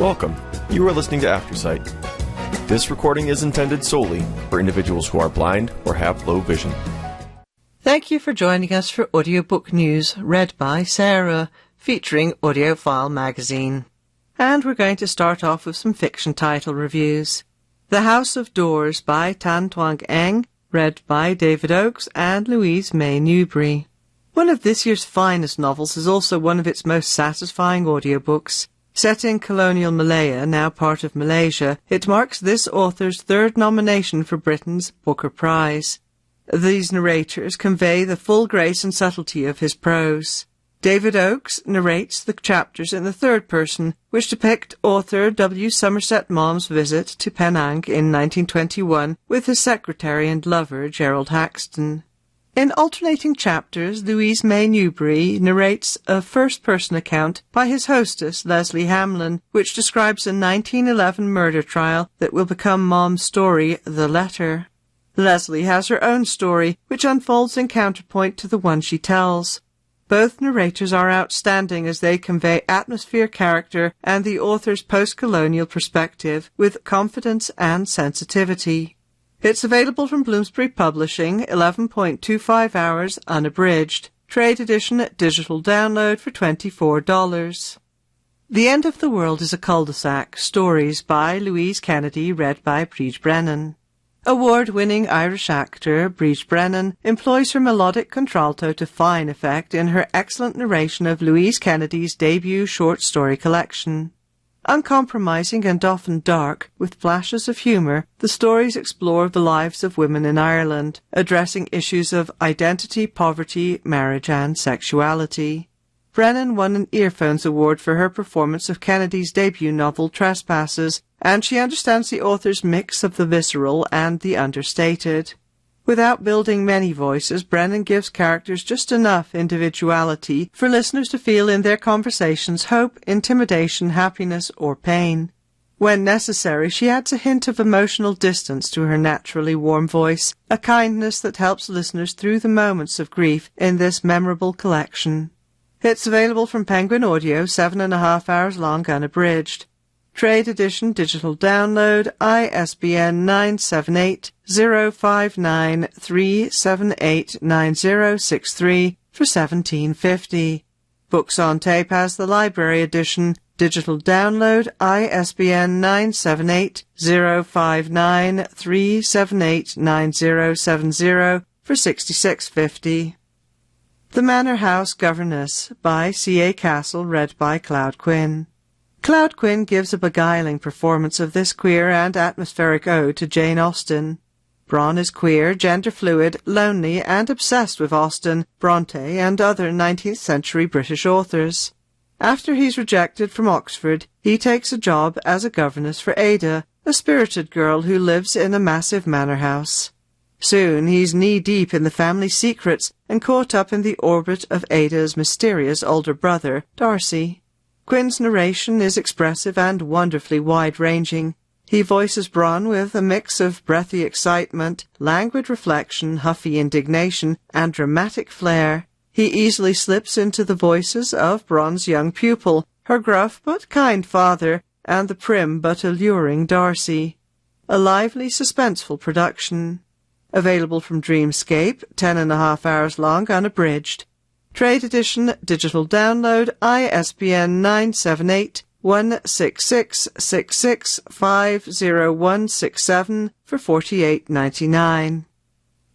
Welcome. You are listening to Aftersight. This recording is intended solely for individuals who are blind or have low vision. Thank you for joining us for Audiobook News, read by Sarah, featuring Audiophile magazine. And we're going to start off with some fiction title reviews. The House of Doors by Tan Thuong Eng, read by David Oakes and Louise May Newbury. One of this year's finest novels is also one of its most satisfying audiobooks. Set in colonial Malaya, now part of Malaysia, it marks this author's third nomination for Britain's Booker Prize. These narrators convey the full grace and subtlety of his prose. David Oakes narrates the chapters in the third person, which depict author W. Somerset Maugham's visit to Penang in 1921 with his secretary and lover, Gerald Haxton. In alternating chapters, Louise May Newbury narrates a first-person account by his hostess, Leslie Hamlin, which describes a 1911 murder trial that will become Maugham's story, The Letter. Leslie has her own story, which unfolds in counterpoint to the one she tells. Both narrators are outstanding as they convey atmosphere, character, and the author's post-colonial perspective with confidence and sensitivity. It's available from Bloomsbury Publishing, 11.25 hours, unabridged. Trade edition, digital download for $24. The End of the World is a Cul-de-sac. Stories by Louise Kennedy, read by Bríd Brennan. Award-winning Irish actor Bríd Brennan employs her melodic contralto to fine effect in her excellent narration of Louise Kennedy's debut short story collection. Uncompromising and often dark, with flashes of humour, the stories explore the lives of women in Ireland, addressing issues of identity, poverty, marriage and sexuality. Brennan won an Earphones Award for her performance of Kennedy's debut novel Trespasses, and she understands the author's mix of the visceral and the understated. Without building many voices, Brennan gives characters just enough individuality for listeners to feel in their conversations hope, intimidation, happiness, or pain. When necessary, she adds a hint of emotional distance to her naturally warm voice, a kindness that helps listeners through the moments of grief in this memorable collection. It's available from Penguin Audio, 7.5 hours long, unabridged. Trade edition, digital download, ISBN 978-059-378-9063 for $17.50. Books on Tape has the library edition, digital download, ISBN 978-059-378-9070 for $66.50. The Manor House Governess by C.A. Castle, read by Cloud Quinn. Cloud Quinn gives a beguiling performance of this queer and atmospheric ode to Jane Austen. Bronn is queer, gender-fluid, lonely, and obsessed with Austen, Bronte, and other 19th-century British authors. After he's rejected from Oxford, he takes a job as a governess for Ada, a spirited girl who lives in a massive manor house. Soon he's knee-deep in the family secrets and caught up in the orbit of Ada's mysterious older brother, Darcy. Quinn's narration is expressive and wonderfully wide-ranging. He voices Bronn with a mix of breathy excitement, languid reflection, huffy indignation, and dramatic flair. He easily slips into the voices of Bronn's young pupil, her gruff but kind father, and the prim but alluring Darcy. A lively, suspenseful production. Available from Dreamscape, 10.5 hours long, unabridged. Trade edition, digital download, ISBN 978-16666500167 for $48.99.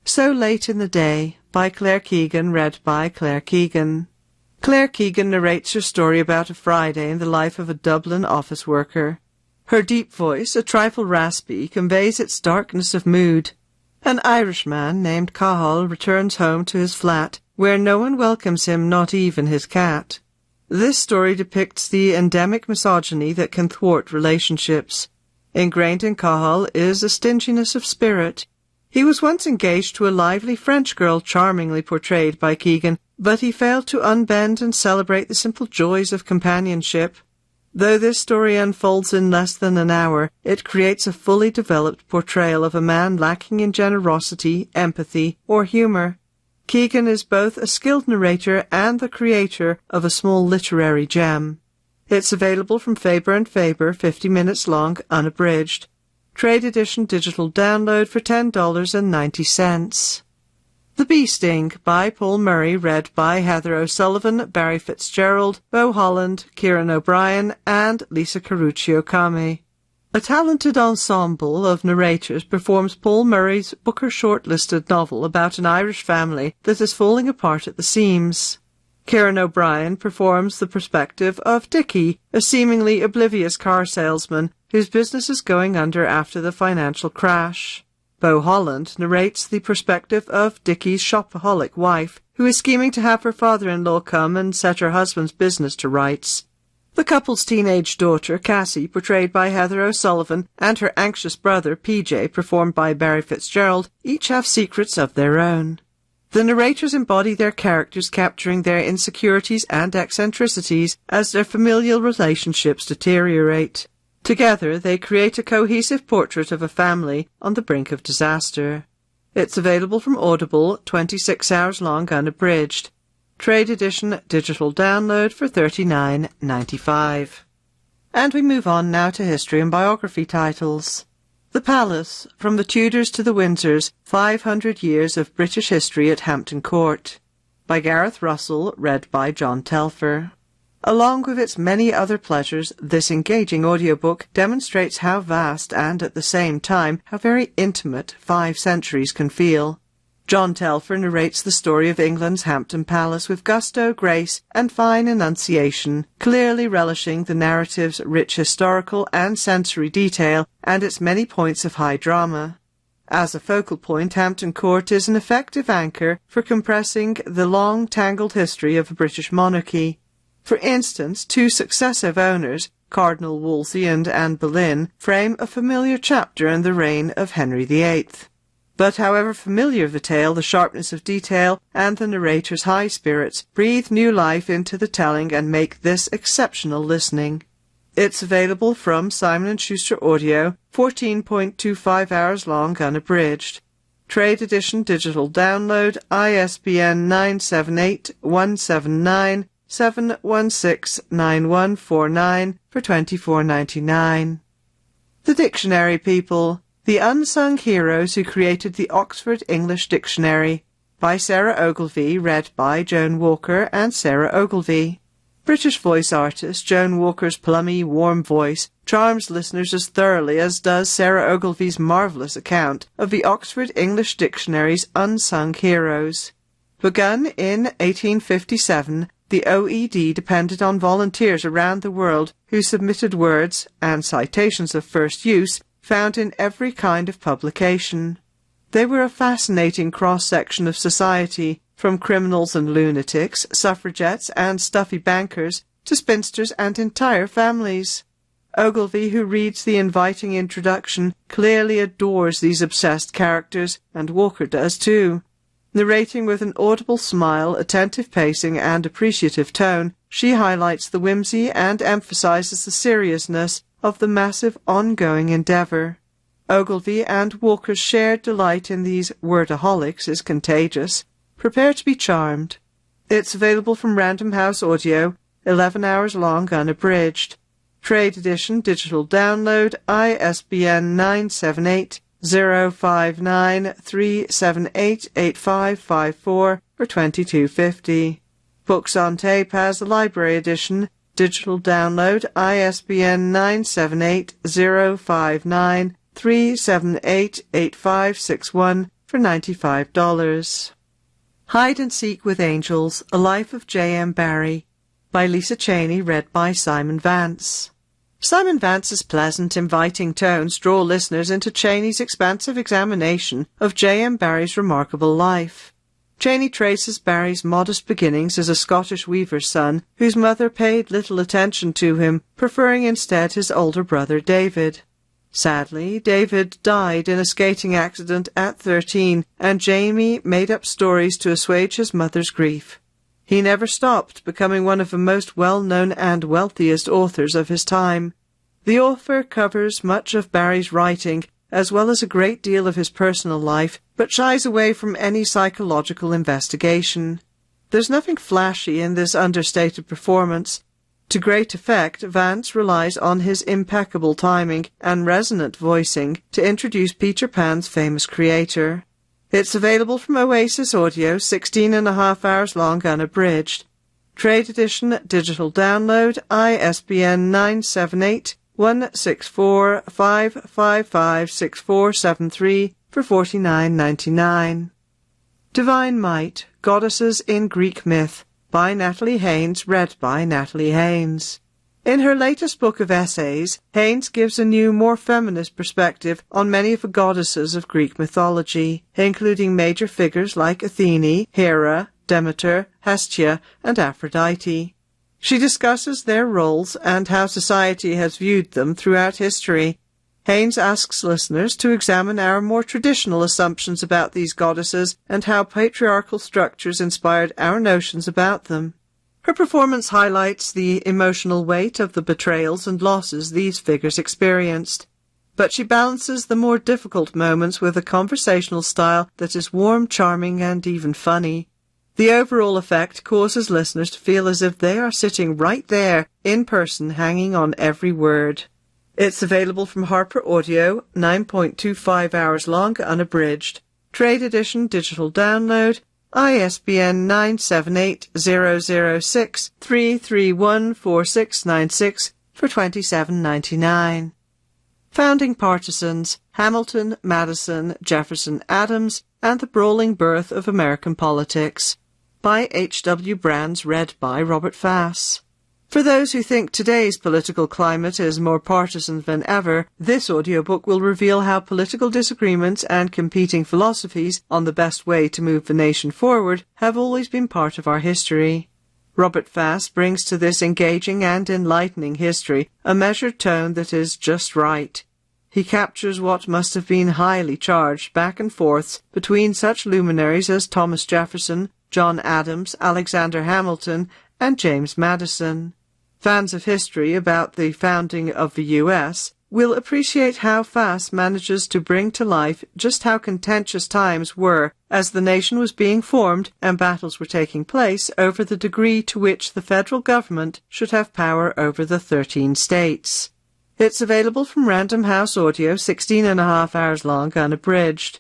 So Late in the Day by Claire Keegan, read by Claire Keegan. Claire Keegan narrates her story about a Friday in the life of a Dublin office worker. Her deep voice, a trifle raspy, conveys its darkness of mood. An Irishman named Cathal returns home to his flat, where no one welcomes him, not even his cat. This story depicts the endemic misogyny that can thwart relationships. Ingrained in Cathal is a stinginess of spirit. He was once engaged to a lively French girl charmingly portrayed by Keegan, but he failed to unbend and celebrate the simple joys of companionship. Though this story unfolds in less than an hour, it creates a fully developed portrayal of a man lacking in generosity, empathy, or humour. Keegan is both a skilled narrator and the creator of a small literary gem. It's available from Faber and Faber, 50 minutes long, unabridged. Trade edition digital download for $10.90. The Bee Sting by Paul Murray, read by Heather O'Sullivan, Barry Fitzgerald, Beau Holland, Kieran O'Brien, and Lisa Caruccio-Kame. A talented ensemble of narrators performs Paul Murray's Booker shortlisted novel about an Irish family that is falling apart at the seams. Kieran O'Brien performs the perspective of Dickie, a seemingly oblivious car salesman whose business is going under after the financial crash. Beau Holland narrates the perspective of Dickie's shopaholic wife, who is scheming to have her father-in-law come and set her husband's business to rights. The couple's teenage daughter, Cassie, portrayed by Heather O'Sullivan, and her anxious brother, PJ, performed by Barry Fitzgerald, each have secrets of their own. The narrators embody their characters, capturing their insecurities and eccentricities as their familial relationships deteriorate. Together, they create a cohesive portrait of a family on the brink of disaster. It's available from Audible, 26 hours long, unabridged. Trade edition digital download for $39.95. And we move on now to history and biography titles. The Palace, From the Tudors to the Windsors, 500 Years of British History at Hampton Court, by Gareth Russell, read by John Telfer. Along with its many other pleasures, this engaging audiobook demonstrates how vast and, at the same time, how very intimate 5 centuries can feel. John Telfer narrates the story of England's Hampton Palace with gusto, grace, and fine enunciation, clearly relishing the narrative's rich historical and sensory detail and its many points of high drama. As a focal point, Hampton Court is an effective anchor for compressing the long, tangled history of a British monarchy. For instance, 2 successive owners, Cardinal Wolsey and Anne Boleyn, frame a familiar chapter in the reign of Henry VIII. But however familiar the tale, the sharpness of detail and the narrator's high spirits breathe new life into the telling and make this exceptional listening. It's available from Simon & Schuster Audio, 14.25 hours long, unabridged. Trade edition digital download, ISBN 978-179-716-9149 for $24.99. The Dictionary People, The Unsung Heroes Who Created the Oxford English Dictionary, by Sarah Ogilvie, read by Joan Walker and Sarah Ogilvie. British voice artist Joan Walker's plummy, warm voice charms listeners as thoroughly as does Sarah Ogilvie's marvellous account of the Oxford English Dictionary's unsung heroes. Begun in 1857, the OED depended on volunteers around the world who submitted words and citations of first use found in every kind of publication. They were a fascinating cross-section of society, from criminals and lunatics, suffragettes and stuffy bankers, to spinsters and entire families. Ogilvie, who reads the inviting introduction, clearly adores these obsessed characters, and Walker does too. Narrating with an audible smile, attentive pacing, and appreciative tone, she highlights the whimsy and emphasizes the seriousness of the massive ongoing endeavour. Ogilvie and Walker's shared delight in these wordaholics is contagious. Prepare to be charmed. It's available from Random House Audio, 11 hours long, unabridged. Trade edition digital download, ISBN 978-059-378-8554 for $22.50. Books on Tape has the library edition, digital download, ISBN 978-059-378-8561 for $95. Hide and Seek with Angels, A Life of J.M. Barrie, by Lisa Cheney, read by Simon Vance. Simon Vance's pleasant, inviting tones draw listeners into Cheney's expansive examination of J.M. Barrie's remarkable life. Cheney traces Barrie's modest beginnings as a Scottish weaver's son, whose mother paid little attention to him, preferring instead his older brother David. Sadly, David died in a skating accident at 13, and Jamie made up stories to assuage his mother's grief. He never stopped, becoming one of the most well-known and wealthiest authors of his time. The author covers much of Barrie's writing, as well as a great deal of his personal life, but shies away from any psychological investigation. There's nothing flashy in this understated performance. To great effect, Vance relies on his impeccable timing and resonant voicing to introduce Peter Pan's famous creator. It's available from Oasis Audio, 16.5 hours long unabridged. Trade edition, digital download, ISBN 978-164-555-6473 for $49.99. Divine Might, Goddesses in Greek Myth, by Natalie Haynes, read by Natalie Haynes. In her latest book of essays, Haynes gives a new, more feminist perspective on many of the goddesses of Greek mythology, including major figures like Athene, Hera, Demeter, Hestia, and Aphrodite. She discusses their roles and how society has viewed them throughout history. Haynes asks listeners to examine our more traditional assumptions about these goddesses and how patriarchal structures inspired our notions about them. Her performance highlights the emotional weight of the betrayals and losses these figures experienced, but she balances the more difficult moments with a conversational style that is warm, charming, and even funny. The overall effect causes listeners to feel as if they are sitting right there, in person, hanging on every word. It's available from Harper Audio, 9.25 hours long, unabridged. Trade edition, digital download, ISBN 978-006-3314696 for $27.99. Founding Partisans, Hamilton, Madison, Jefferson, Adams, and the Brawling Birth of American Politics, by H.W. Brands, read by Robert Fass. For those who think today's political climate is more partisan than ever, this audiobook will reveal how political disagreements and competing philosophies on the best way to move the nation forward have always been part of our history. Robert Fass brings to this engaging and enlightening history a measured tone that is just right. He captures what must have been highly charged back and forths between such luminaries as Thomas Jefferson, John Adams, Alexander Hamilton, and James Madison. Fans of history about the founding of the U.S. will appreciate how Fass manages to bring to life just how contentious times were as the nation was being formed and battles were taking place over the degree to which the federal government should have power over the 13 states. It's available from Random House Audio, 16.5 hours long, unabridged.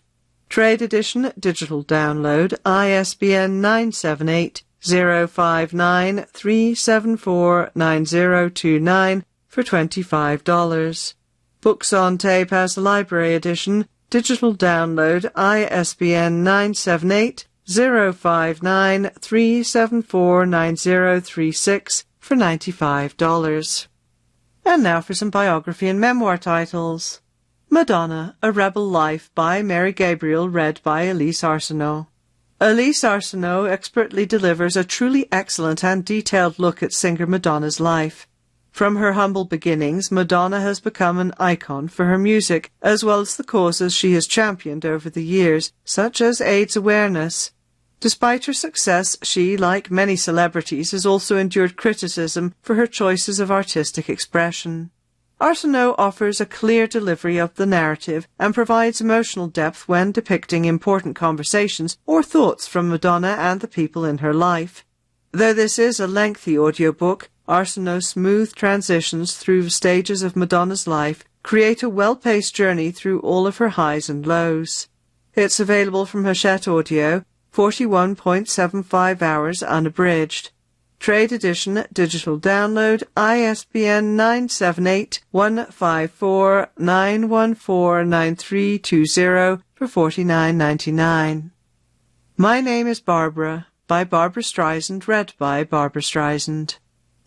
Trade edition, digital download, ISBN 978-059-374-9029 for $25. Books on Tape has the library edition, digital download, ISBN 978-059-374-9036 for $95. And now for some biography and memoir titles. Madonna, A Rebel Life by Mary Gabriel, read by Elise Arsenault. Elise Arsenault expertly delivers a truly excellent and detailed look at singer Madonna's life. From her humble beginnings, Madonna has become an icon for her music, as well as the causes she has championed over the years, such as AIDS awareness. Despite her success, she, like many celebrities, has also endured criticism for her choices of artistic expression. Arsenault offers a clear delivery of the narrative and provides emotional depth when depicting important conversations or thoughts from Madonna and the people in her life. Though this is a lengthy audiobook, Arsenault's smooth transitions through the stages of Madonna's life create a well-paced journey through all of her highs and lows. It's available from Hachette Audio, 41.75 hours unabridged. Trade edition, digital download, ISBN 978-154-914-9320 for $49.99. My Name is Barbara, by Barbra Streisand, read by Barbra Streisand.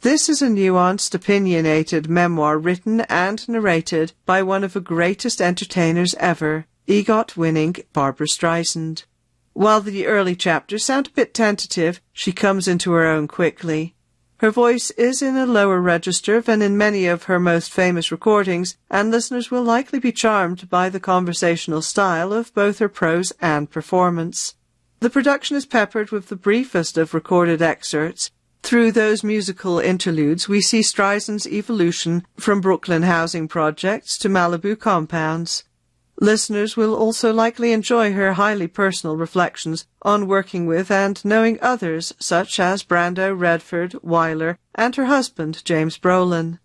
This is a nuanced, opinionated memoir written and narrated by one of the greatest entertainers ever, EGOT-winning Barbra Streisand. While the early chapters sound a bit tentative, she comes into her own quickly. Her voice is in a lower register than in many of her most famous recordings, and listeners will likely be charmed by the conversational style of both her prose and performance. The production is peppered with the briefest of recorded excerpts. Through those musical interludes, we see Streisand's evolution from Brooklyn housing projects to Malibu compounds. Listeners will also likely enjoy her highly personal reflections on working with and knowing others such as Brando, Redford, Wyler, and her husband, James Brolin.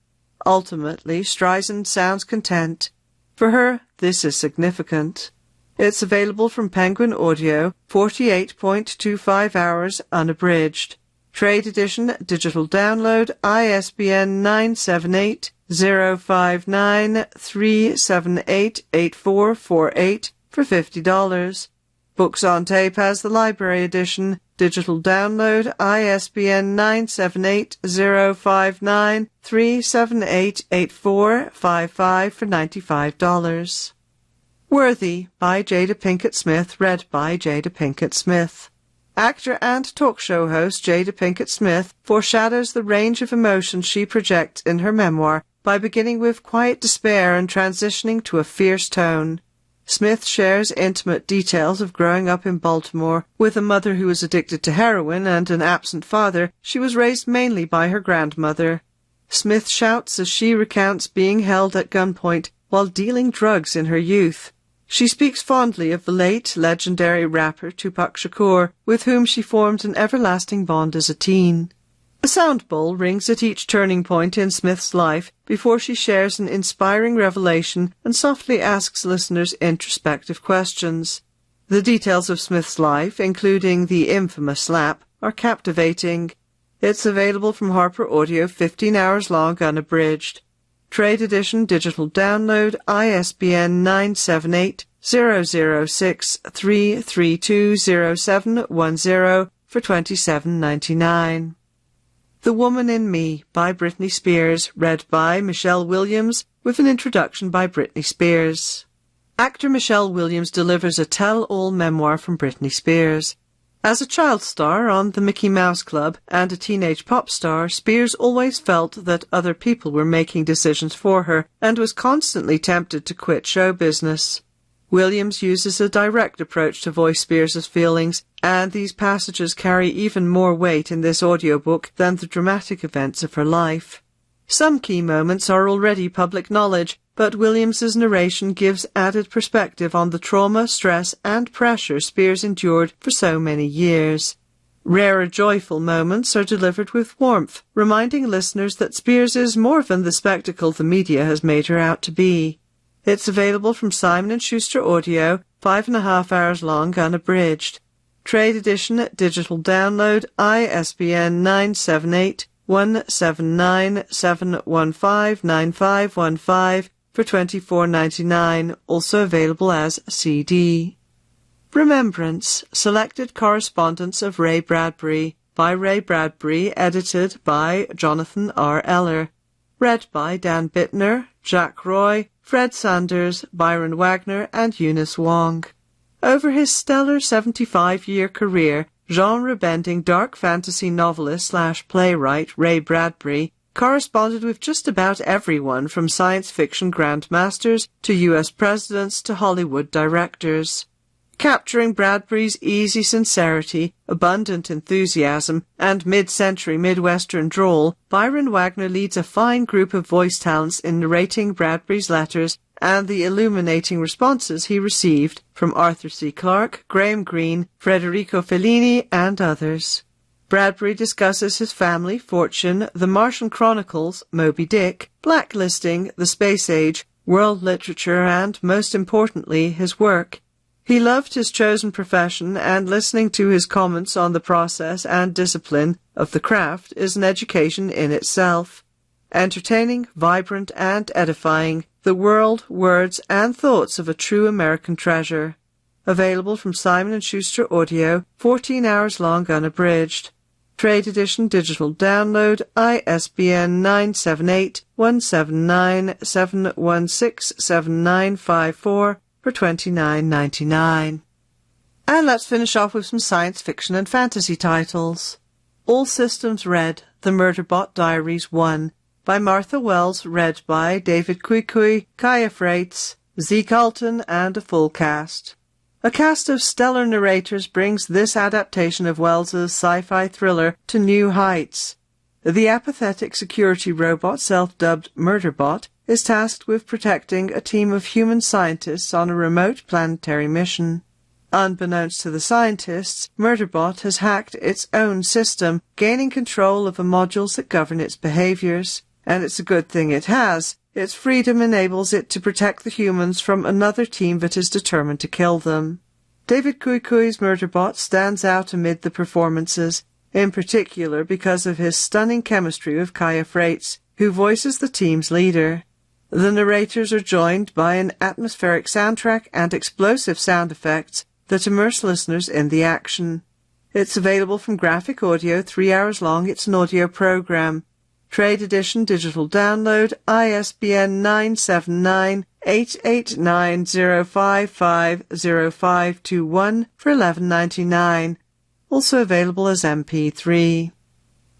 Ultimately, Streisand sounds content. For her, this is significant. It's available from Penguin Audio, 48.25 hours unabridged. Trade edition, digital download, ISBN 978-059-378-8448 for $50. Books on Tape has the library edition, digital download, ISBN 978-059-378-8455 for $95. Worthy by Jada Pinkett Smith, read by Jada Pinkett Smith. Actor and talk show host Jada Pinkett Smith foreshadows the range of emotions she projects in her memoir by beginning with quiet despair and transitioning to a fierce tone. Smith shares intimate details of growing up in Baltimore with a mother who was addicted to heroin and an absent father. She was raised mainly by her grandmother. Smith shouts as she recounts being held at gunpoint while dealing drugs in her youth. She speaks fondly of the late, legendary rapper Tupac Shakur, with whom she formed an everlasting bond as a teen. A sound bowl rings at each turning point in Smith's life before she shares an inspiring revelation and softly asks listeners introspective questions. The details of Smith's life, including the infamous slap, are captivating. It's available from Harper Audio, 15 hours long unabridged. Trade edition, digital download, ISBN 978-006-3320710 for $27.99. The Woman in Me by Britney Spears, read by Michelle Williams, with an introduction by Britney Spears. Actor Michelle Williams delivers a tell-all memoir from Britney Spears. As a child star on the Mickey Mouse Club and a teenage pop star, Spears always felt that other people were making decisions for her and was constantly tempted to quit show business. Williams uses a direct approach to voice Spears' feelings, and these passages carry even more weight in this audiobook than the dramatic events of her life. Some key moments are already public knowledge, but Williams's narration gives added perspective on the trauma, stress, and pressure Spears endured for so many years. Rarer joyful moments are delivered with warmth, reminding listeners that Spears is more than the spectacle the media has made her out to be. It's available from Simon & Schuster Audio, 5.5 hours long unabridged. Trade edition, digital download, ISBN 978-179-715-9515 for $24.99, also available as CD. Remembrance, Selected Correspondence of Ray Bradbury, by Ray Bradbury, edited by Jonathan R. Eller. Read by Dan Bittner, Jack Roy, Fred Sanders, Byron Wagner, and Eunice Wong. Over his stellar 75-year career, genre-bending dark fantasy novelist/playwright Ray Bradbury corresponded with just about everyone from science fiction grandmasters to U.S. presidents to Hollywood directors. Capturing Bradbury's easy sincerity, abundant enthusiasm, and mid-century Midwestern drawl, Byron Wagner leads a fine group of voice talents in narrating Bradbury's letters and the illuminating responses he received from Arthur C. Clarke, Graham Greene, Federico Fellini, and others. Bradbury discusses his family, fortune, The Martian Chronicles, Moby Dick, Blacklisting, the Space Age, world literature, and, most importantly, his work. He loved his chosen profession, and listening to his comments on the process and discipline of the craft is an education in itself. Entertaining, vibrant, and edifying, the world, words, and thoughts of a true American treasure. Available from Simon & Schuster Audio, 14 hours long unabridged. Trade edition, digital download, ISBN 978-179-716-7954 for $29.99. And let's finish off with some science fiction and fantasy titles. All Systems Red, The Murderbot Diaries 1, by Martha Wells, read by David Kuikui, Kaya Freites, Zeke Alton, and a full cast. A cast of stellar narrators brings this adaptation of Wells's sci-fi thriller to new heights. The apathetic security robot, self-dubbed Murderbot, is tasked with protecting a team of human scientists on a remote planetary mission. Unbeknownst to the scientists, Murderbot has hacked its own system, gaining control of the modules that govern its behaviors. And it's a good thing it has. Its freedom enables it to protect the humans from another team that is determined to kill them. David Kuikui's Murderbot stands out amid the performances, in particular because of his stunning chemistry with Kaya Freites, who voices the team's leader. The narrators are joined by an atmospheric soundtrack and explosive sound effects that immerse listeners in the action. It's available from Graphic Audio, 3 hours long. It's an audio program. Trade edition digital download, ISBN 979-889-055-0521 for $11.99. Also available as MP3.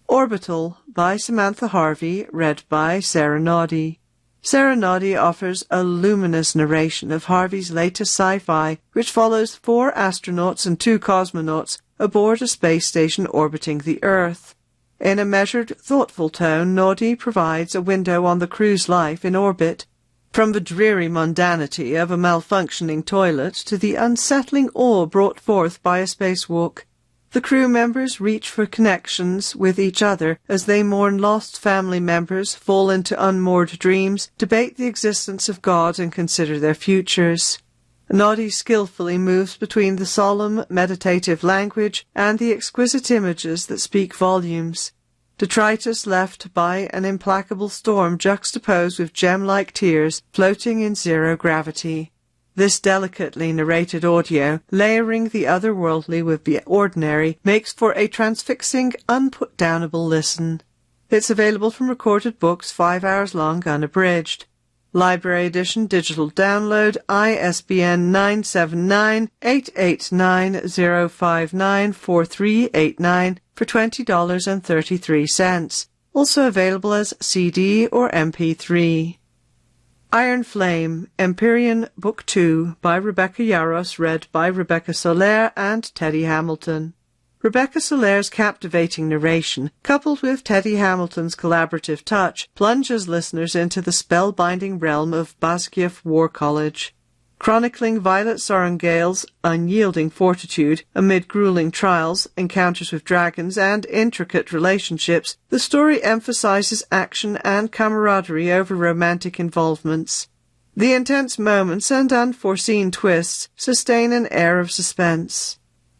Orbital by Samantha Harvey, read by Sarah Noddy. Sarah Noddy offers a luminous narration of Harvey's latest sci-fi, which follows 4 astronauts and 2 cosmonauts aboard a space station orbiting the Earth. In a measured, thoughtful tone, Noddy provides a window on the crew's life in orbit, from the dreary mundanity of a malfunctioning toilet to the unsettling awe brought forth by a spacewalk. The crew members reach for connections with each other as they mourn lost family members, fall into unmoored dreams, debate the existence of God, and consider their futures. Noddy skillfully moves between the solemn, meditative language and the exquisite images that speak volumes. Detritus left by an implacable storm juxtaposed with gem-like tears floating in zero gravity. This delicately narrated audio, layering the otherworldly with the ordinary, makes for a transfixing, unputdownable listen. It's available from Recorded Books, 5 hours long, unabridged. Library edition digital download, ISBN 979-889-059-4389 for $20.33. Also available as CD or MP3. Iron Flame, Empyrean Book 2 by Rebecca Yarros, read by Rebecca Soler and Teddy Hamilton. Rebecca Soler's captivating narration, coupled with Teddy Hamilton's collaborative touch, plunges listeners into the spellbinding realm of Basgiath War College. Chronicling Violet Sorrengail's unyielding fortitude amid grueling trials, encounters with dragons, and intricate relationships, the story emphasizes action and camaraderie over romantic involvements. The intense moments and unforeseen twists sustain an air of suspense.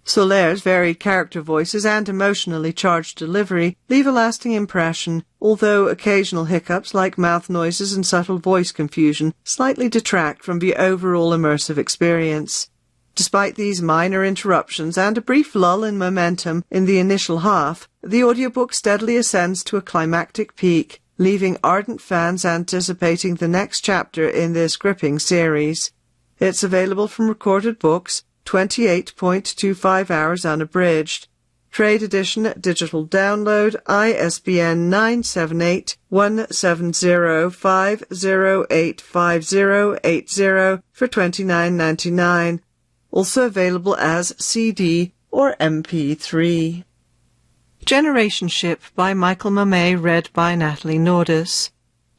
Soler's varied character voices and emotionally charged delivery leave a lasting impression, although occasional hiccups like mouth noises and subtle voice confusion slightly detract from the overall immersive experience. Despite these minor interruptions and a brief lull in momentum in the initial half, the audiobook steadily ascends to a climactic peak, leaving ardent fans anticipating the next chapter in this gripping series. It's available from Recorded Books, 28.25 hours unabridged. Trade edition digital download, ISBN 978-170-5085080 for $29.99. Also available as CD or MP3. Generation Ship by Michael Mamet, read by Natalie Nordis.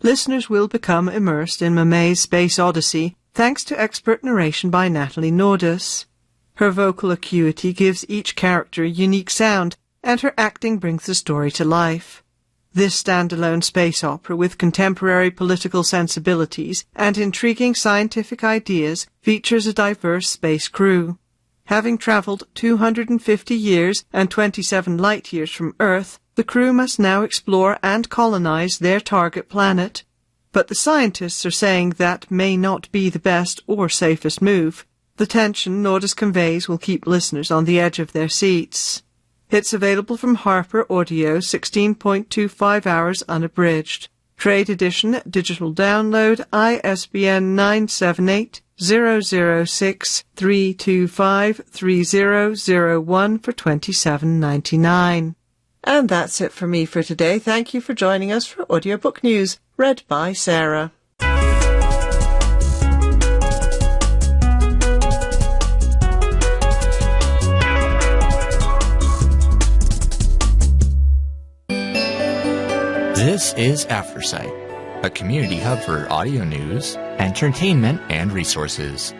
Listeners will become immersed in Mamet's Space Odyssey thanks to expert narration by Natalie Nordis. Her vocal acuity gives each character a unique sound, and her acting brings the story to life. This standalone space opera with contemporary political sensibilities and intriguing scientific ideas features a diverse space crew. Having travelled 250 years and 27 light-years from Earth, the crew must now explore and colonize their target planet. But the scientists are saying that may not be the best or safest move. The tension Nordis conveys will keep listeners on the edge of their seats. It's available from Harper Audio, 16.25 hours unabridged. Trade edition, digital download, ISBN 978-006-325-3001 for $27.99. And that's it for me for today. Thank you for joining us for Audiobook News, read by Sarah. This is Aftersight. a community hub for audio news, entertainment, and resources.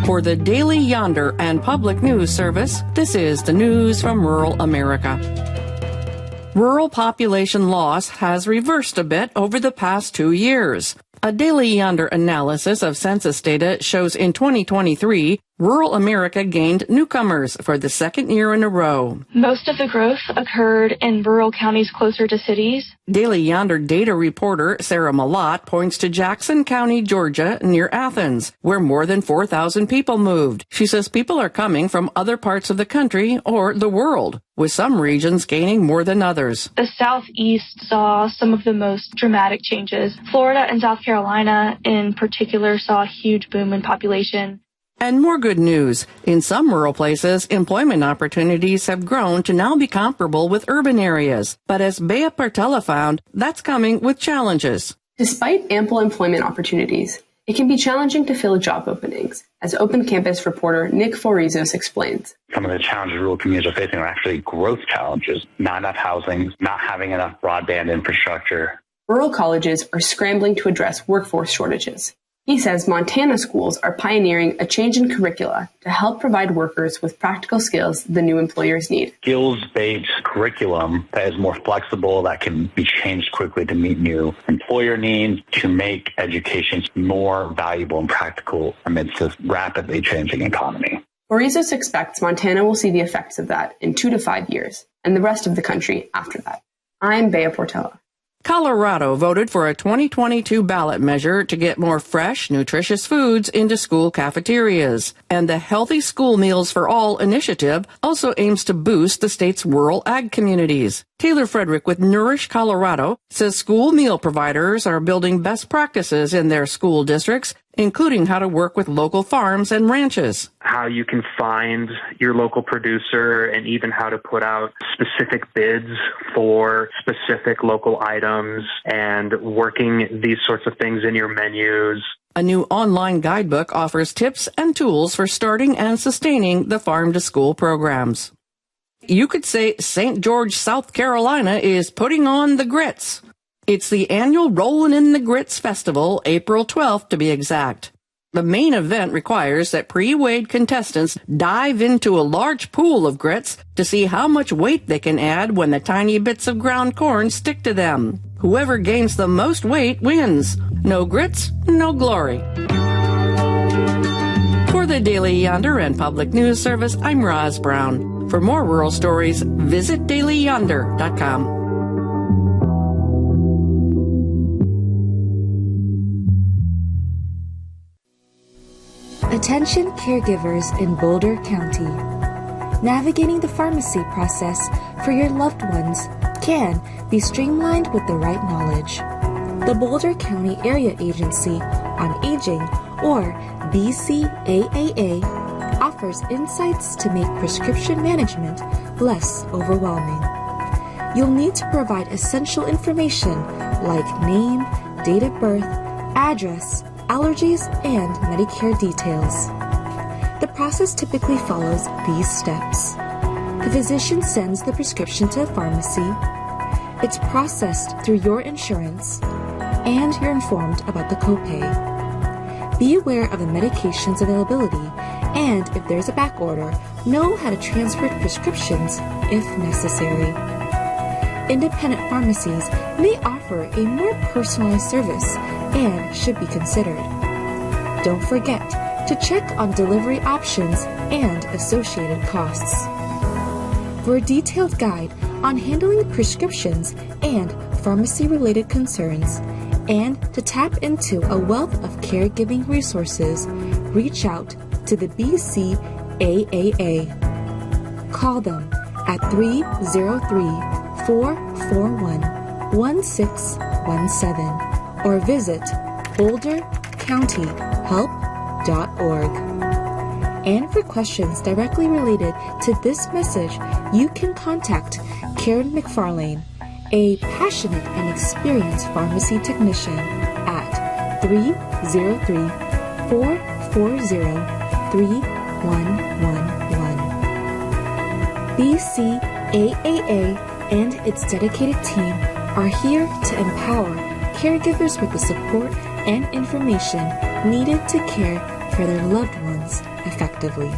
For the Daily Yonder and Public News Service, this is the news from rural America. Rural population loss has reversed a bit over the past 2 years. A Daily Yonder analysis of census data shows in 2023, rural America gained newcomers for the second year in a row. Most of the growth occurred in rural counties closer to cities. Daily Yonder data reporter Sarah Malott points to Jackson County, Georgia, near Athens, where more than 4,000 people moved. She says people are coming from other parts of the country or the world, with some regions gaining more than others. The Southeast saw some of the most dramatic changes. Florida and South Carolina in particular saw a huge boom in population. And more good news. In some rural places, employment opportunities have grown to now be comparable with urban areas. But as Bea Portela found, that's coming with challenges. Despite ample employment opportunities, it can be challenging to fill job openings, as Open Campus reporter Nick Forizos explains. Some of the challenges rural communities are facing are actually growth challenges. Not enough housing, not having enough broadband infrastructure. Rural colleges are scrambling to address workforce shortages. He says Montana schools are pioneering a change in curricula to help provide workers with practical skills the new employers need. Skills-based curriculum that is more flexible, that can be changed quickly to meet new employer needs, to make education more valuable and practical amidst this rapidly changing economy. Forizos expects Montana will see the effects of that in 2 to 5 years, and the rest of the country after that. I'm Bea Portela. Colorado voted for a 2022 ballot measure to get more fresh, nutritious foods into school cafeterias. And the Healthy School Meals for All initiative also aims to boost the state's rural ag communities. Taylor Frederick with Nourish Colorado says school meal providers are building best practices in their school districts, including how to work with local farms and ranches. How you can find your local producer and even how to put out specific bids for specific local items and working these sorts of things in your menus. A new online guidebook offers tips and tools for starting and sustaining the farm-to-school programs. You could say St. George, South Carolina is putting on the grits. It's the annual Rollin' in the Grits Festival, April 12th to be exact. The main event requires that pre-weighed contestants dive into a large pool of grits to see how much weight they can add when the tiny bits of ground corn stick to them. Whoever gains the most weight wins. No grits, no glory. For the Daily Yonder and Public News Service, I'm Roz Brown. For more rural stories, visit dailyyonder.com. Attention caregivers in Boulder County. Navigating the pharmacy process for your loved ones can be streamlined with the right knowledge. The Boulder County Area Agency on Aging, or BCAAA, offers insights to make prescription management less overwhelming. You'll need to provide essential information like name, date of birth, address, allergies, and Medicare details. The process typically follows these steps. The physician sends the prescription to a pharmacy. It's processed through your insurance, and you're informed about the copay. Be aware of the medication's availability, and if there's a back order, know how to transfer prescriptions if necessary. Independent pharmacies may offer a more personalized service and should be considered. Don't forget to check on delivery options and associated costs. For a detailed guide on handling prescriptions and pharmacy-related concerns, and to tap into a wealth of caregiving resources, reach out to the BCAAA. Call them at 303-441-1617 or visit bouldercountyhelp.org. And for questions directly related to this message, you can contact Karen McFarlane, a passionate and experienced pharmacy technician, at 303-440-3111. BCAAA and its dedicated team are here to empower caregivers with the support and information needed to care for their loved ones effectively.